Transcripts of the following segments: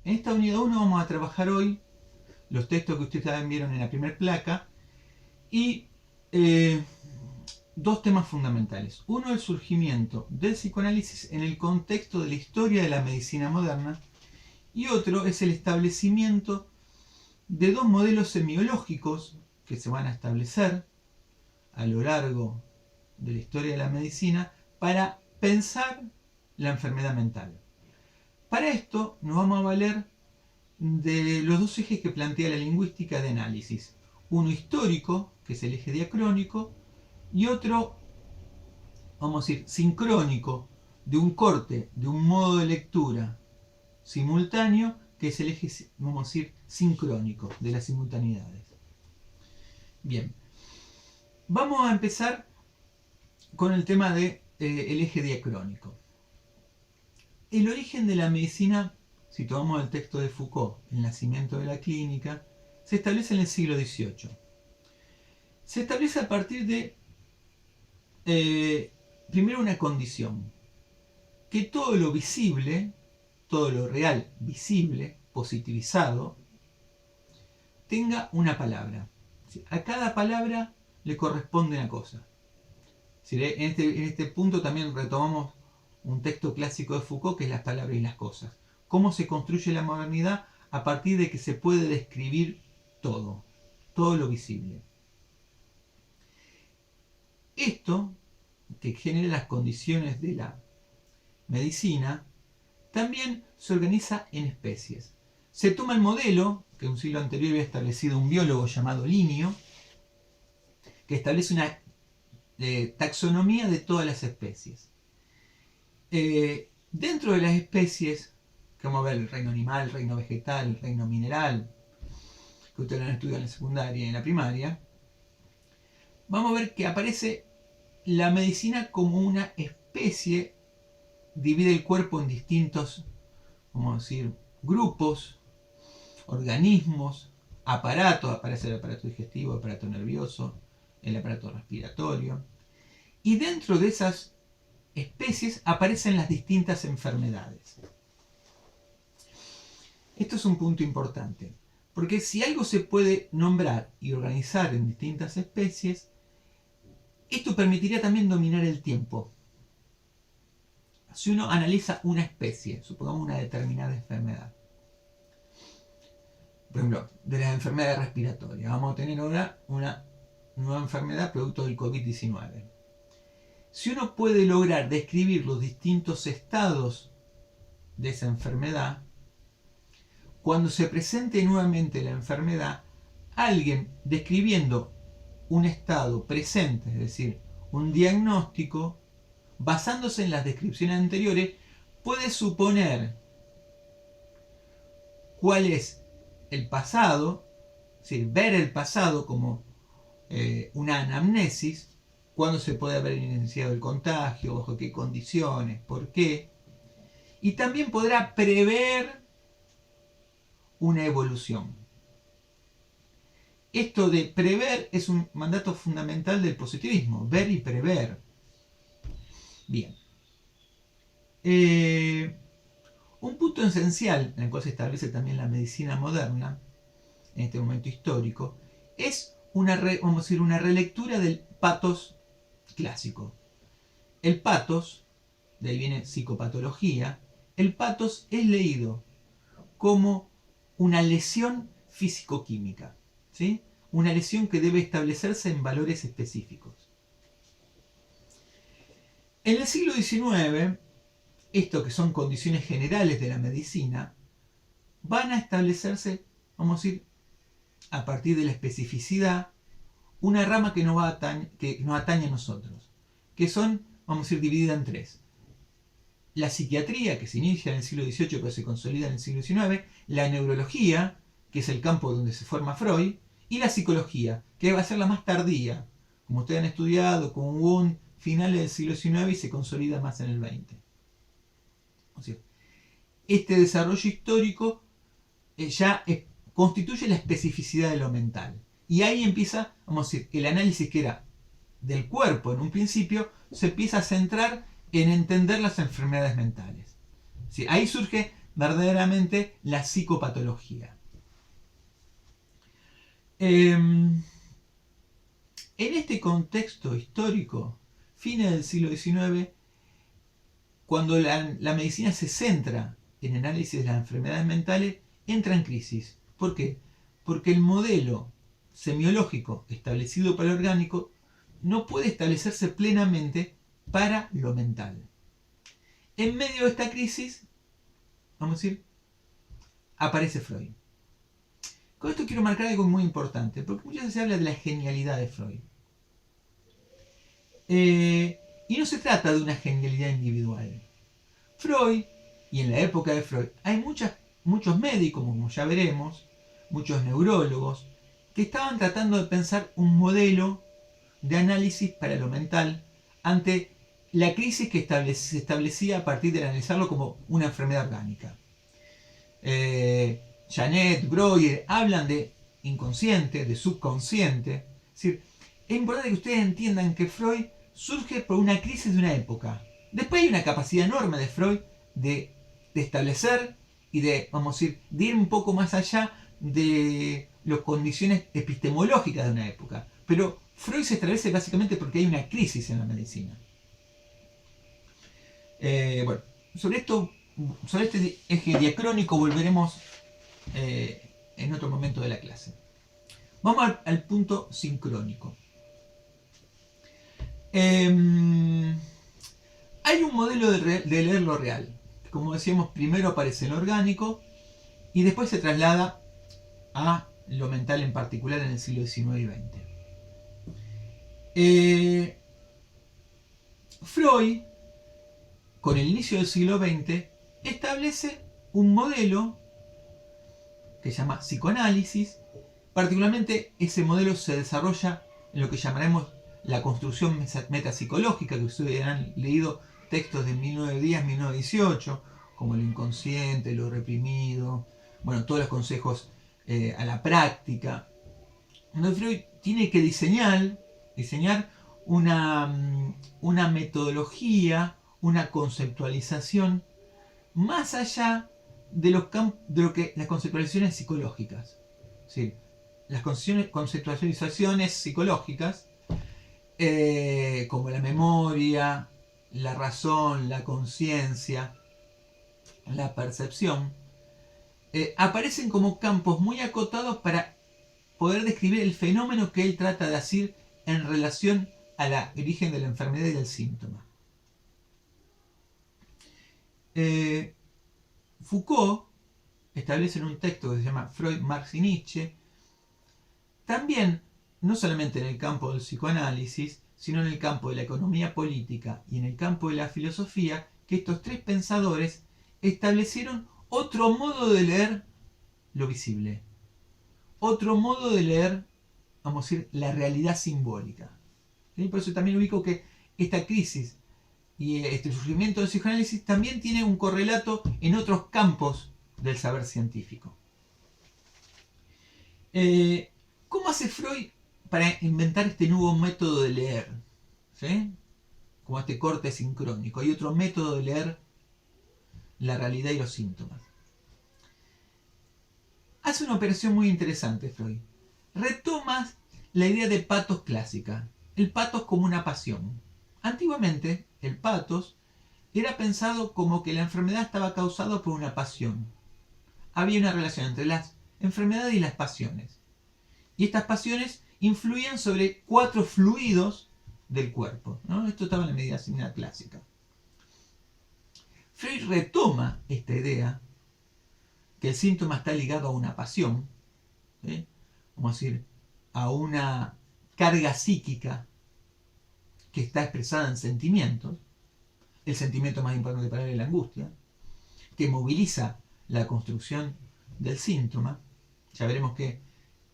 En esta unidad 1 vamos a trabajar hoy los textos que ustedes también vieron en la primera placa y dos temas fundamentales. Uno, el surgimiento del psicoanálisis en el contexto de la historia de la medicina moderna, y otro es el establecimiento de dos modelos semiológicos que se van a establecer a lo largo de la historia de la medicina para pensar la enfermedad mental. Para esto nos vamos a valer de los dos ejes que plantea la lingüística de análisis. Uno histórico, que es el eje diacrónico, y otro, vamos a decir, sincrónico, de un corte, de un modo de lectura simultáneo, que es el eje, vamos a decir, sincrónico, de las simultaneidades. Bien, vamos a empezar con el tema del eje diacrónico. El origen de la medicina, si tomamos el texto de Foucault, El nacimiento de la clínica, se establece en el siglo XVIII. Se establece a partir de, primero, una condición: que todo lo visible, todo lo real visible, positivizado, tenga una palabra. A cada palabra le corresponde una cosa. En este punto también retomamos un texto clásico de Foucault, que es Las palabras y las cosas. Cómo se construye la modernidad a partir de que se puede describir todo lo visible. Esto, que genera las condiciones de la medicina, también se organiza en especies. Se toma el modelo que un siglo anterior había establecido un biólogo llamado Linneo, que establece una taxonomía de todas las especies. Dentro de las especies, que vamos a ver el reino animal, el reino vegetal, el reino mineral, que ustedes lo han estudiado en la secundaria y en la primaria, vamos a ver que aparece la medicina como una especie, divide el cuerpo en distintos, vamos a decir, grupos, organismos, aparatos. Aparece el aparato digestivo, el aparato nervioso, el aparato respiratorio, y dentro de esas especies aparecen las distintas enfermedades. Esto es un punto importante, porque si algo se puede nombrar y organizar en distintas especies, esto permitiría también dominar el tiempo. Si uno analiza una especie, supongamos una determinada enfermedad, por ejemplo, de las enfermedades respiratorias, vamos a tener ahora una nueva enfermedad producto del COVID-19. Si uno puede lograr describir los distintos estados de esa enfermedad, cuando se presente nuevamente la enfermedad, alguien describiendo un estado presente, es decir, un diagnóstico, basándose en las descripciones anteriores, puede suponer cuál es el pasado, es decir, ver el pasado como una anamnesis, cuándo se puede haber iniciado el contagio, bajo qué condiciones, por qué, y también podrá prever una evolución. Esto de prever es un mandato fundamental del positivismo, ver y prever. Bien. Un punto esencial en el cual se establece también la medicina moderna, en este momento histórico, es una relectura del patos clásico. El patos, de ahí viene psicopatología, el patos es leído como una lesión físico-química, ¿sí? Una lesión que debe establecerse en valores específicos. En el siglo XIX, esto que son condiciones generales de la medicina, van a establecerse, vamos a decir, a partir de la especificidad, una rama que nos atañe a nosotros, que son, vamos a decir, dividida en tres. La psiquiatría, que se inicia en el siglo XVIII pero se consolida en el siglo XIX, la neurología, que es el campo donde se forma Freud, y la psicología, que va a ser la más tardía, como ustedes han estudiado, con Wundt, finales del siglo XIX, y se consolida más en el XX. O sea, este desarrollo histórico ya constituye la especificidad de lo mental. Y ahí empieza, vamos a decir, el análisis que era del cuerpo en un principio, se empieza a centrar en entender las enfermedades mentales. ¿Sí? Ahí surge verdaderamente la psicopatología. En este contexto histórico, fines del siglo XIX, cuando la medicina se centra en el análisis de las enfermedades mentales, entra en crisis. ¿Por qué? Porque el modelo semiológico establecido para lo orgánico no puede establecerse plenamente para lo mental. En medio de esta crisis, vamos a decir, aparece Freud. Con esto quiero marcar algo muy importante, porque muchas veces se habla de la genialidad de Freud. Y no se trata de una genialidad individual. Freud, y en la época de Freud, hay muchos médicos, como ya veremos, muchos neurólogos, que estaban tratando de pensar un modelo de análisis para lo mental ante la crisis que se establecía a partir de analizarlo como una enfermedad orgánica. Janet, Breuer hablan de inconsciente, de subconsciente. Es decir, es importante que ustedes entiendan que Freud surge por una crisis de una época. Después hay una capacidad enorme de Freud de establecer y de, vamos a decir, de ir un poco más allá de las condiciones epistemológicas de una época. Pero Freud se establece básicamente porque hay una crisis en la medicina. Bueno, sobre este eje diacrónico volveremos en otro momento de la clase. Vamos al punto sincrónico. Hay un modelo de leer lo real. Como decíamos, primero aparece lo orgánico y después se traslada a lo mental, en particular en el siglo XIX y XX. Freud, con el inicio del siglo XX, establece un modelo que se llama psicoanálisis. Particularmente ese modelo se desarrolla en lo que llamaremos la construcción metapsicológica, que ustedes han leído textos de 1910, 1918, como el inconsciente, lo reprimido, bueno, todos los consejos a la práctica. Donde Freud tiene que diseñar una metodología, una conceptualización más allá de lo que las conceptualizaciones psicológicas. ¿Sí? Las conceptualizaciones psicológicas, como la memoria, la razón, la conciencia, la percepción, aparecen como campos muy acotados para poder describir el fenómeno que él trata de hacer en relación al origen de la enfermedad y del síntoma. Foucault establece en un texto que se llama Freud, Marx y Nietzsche, también, no solamente en el campo del psicoanálisis, sino en el campo de la economía política y en el campo de la filosofía, que estos tres pensadores establecieron otro modo de leer lo visible, otro modo de leer, vamos a decir, la realidad simbólica. ¿Sí? Por eso también ubico que esta crisis y este surgimiento del psicoanálisis también tiene un correlato en otros campos del saber científico. ¿Cómo hace Freud para inventar este nuevo método de leer? ¿Sí? Como este corte sincrónico. Hay otro método de leer la realidad y los síntomas. Hace una operación muy interesante Freud. Retoma la idea de patos clásica. El patos como una pasión. Antiguamente, el patos era pensado como que la enfermedad estaba causada por una pasión. Había una relación entre las enfermedades y las pasiones. Y estas pasiones influían sobre 4 fluidos del cuerpo, ¿no? Esto estaba en la medicina clásica. Freud retoma esta idea, que el síntoma está ligado a una pasión, ¿sí? Vamos a decir, a una carga psíquica que está expresada en sentimientos. El sentimiento más importante para él es la angustia, que moviliza la construcción del síntoma. Ya veremos que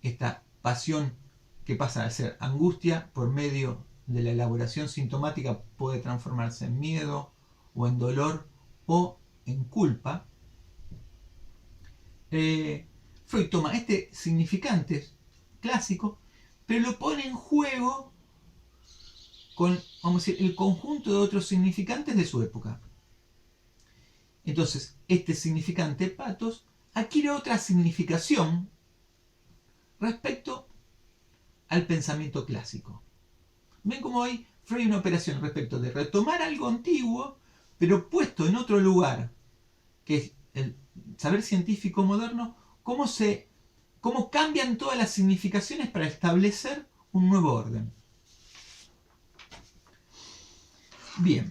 esta pasión que pasa a ser angustia por medio de la elaboración sintomática puede transformarse en miedo o en dolor o en culpa. Freud toma este significante clásico, pero lo pone en juego con, vamos a decir, el conjunto de otros significantes de su época. Entonces, este significante patos adquiere otra significación respecto al pensamiento clásico. Ven cómo hay Freud una operación respecto de retomar algo antiguo, pero puesto en otro lugar, que es el saber científico moderno, cómo cambian todas las significaciones para establecer un nuevo orden. Bien.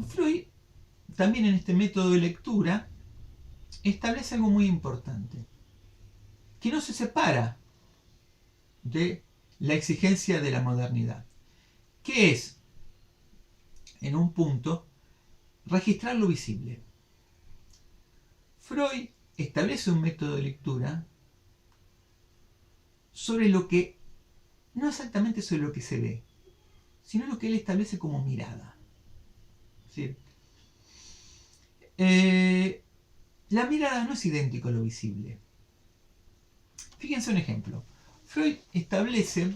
Freud, también en este método de lectura, establece algo muy importante, que no se separa de la exigencia de la modernidad, que es, en un punto, registrar lo visible. Freud establece un método de lectura sobre lo que, no exactamente sobre lo que se ve, sino lo que él establece como mirada. Es decir, la mirada no es idéntica a lo visible. Fíjense un ejemplo. Freud establece,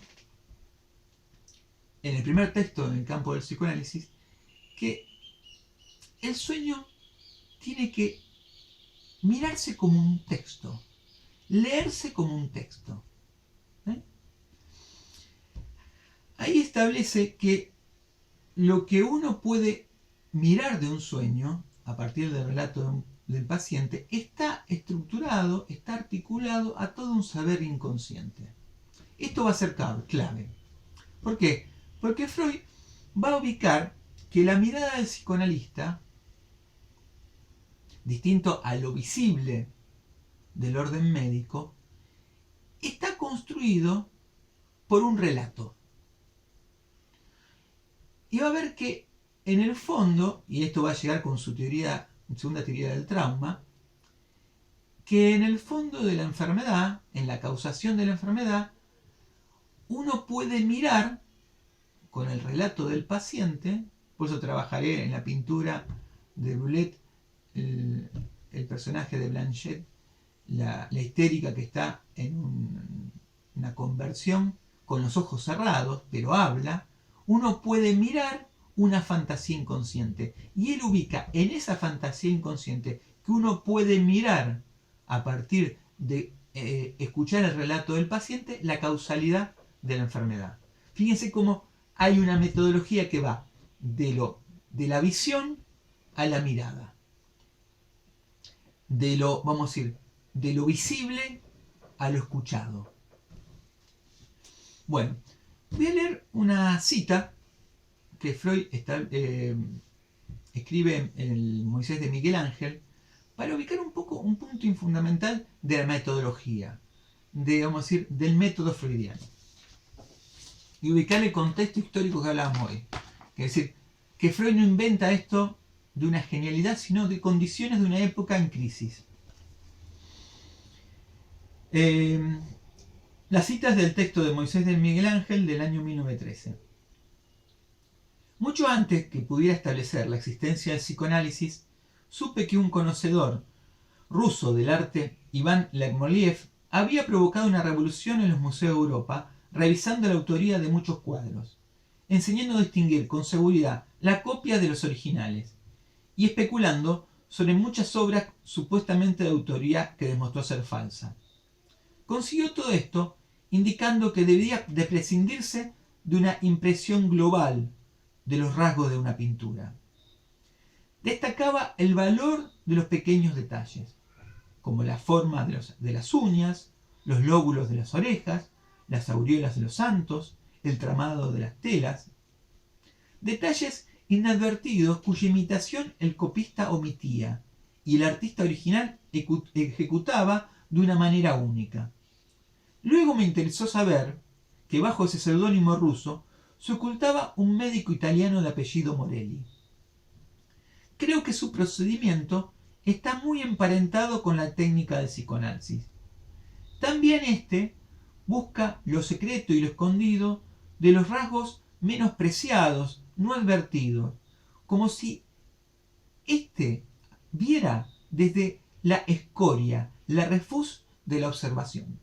en el primer texto en el campo del psicoanálisis, que el sueño tiene que mirarse como un texto, leerse como un texto. Ahí establece que lo que uno puede mirar de un sueño, a partir del relato del paciente, está estructurado, está articulado a todo un saber inconsciente. Esto va a ser clave. ¿Por qué? Porque Freud va a ubicar que la mirada del psicoanalista, distinto a lo visible del orden médico, está construido por un relato. Y va a ver que en el fondo, y esto va a llegar con su segunda teoría del trauma, que en el fondo de la enfermedad, en la causación de la enfermedad, uno puede mirar con el relato del paciente, por eso trabajaré en la pintura de Boulet, el personaje de Blanchett, la histérica que está en una conversión con los ojos cerrados, pero habla. Uno puede mirar una fantasía inconsciente y él ubica en esa fantasía inconsciente que uno puede mirar a partir de escuchar el relato del paciente la causalidad de la enfermedad. Fíjense cómo hay una metodología que va de la visión a la mirada, vamos a decir, de lo visible a lo escuchado. Bueno, voy a leer una cita que Freud escribe en el Moisés de Miguel Ángel para ubicar un poco un punto fundamental de la metodología, vamos a decir, del método freudiano. Y ubicar el contexto histórico que hablábamos hoy. Es decir, que Freud no inventa esto de una genialidad, sino de condiciones de una época en crisis. La cita es del texto de Moisés de Miguel Ángel del año 1913. Mucho antes que pudiera establecer la existencia del psicoanálisis, supe que un conocedor ruso del arte, Iván Lermoliev, había provocado una revolución en los museos de Europa, revisando la autoría de muchos cuadros, enseñando a distinguir con seguridad la copia de los originales y especulando sobre muchas obras supuestamente de autoría que demostró ser falsa. Consiguió todo esto indicando que debía de prescindirse de una impresión global de los rasgos de una pintura. Destacaba el valor de los pequeños detalles, como la forma de las uñas, los lóbulos de las orejas, las aureolas de los santos, el tramado de las telas. Detalles inadvertidos cuya imitación el copista omitía y el artista original ejecutaba de una manera única. Luego me interesó saber que bajo ese seudónimo ruso se ocultaba un médico italiano de apellido Morelli. Creo que su procedimiento está muy emparentado con la técnica del psicoanálisis. También este busca lo secreto y lo escondido de los rasgos menospreciados, no advertidos, como si viera desde la escoria, la refus de la observación.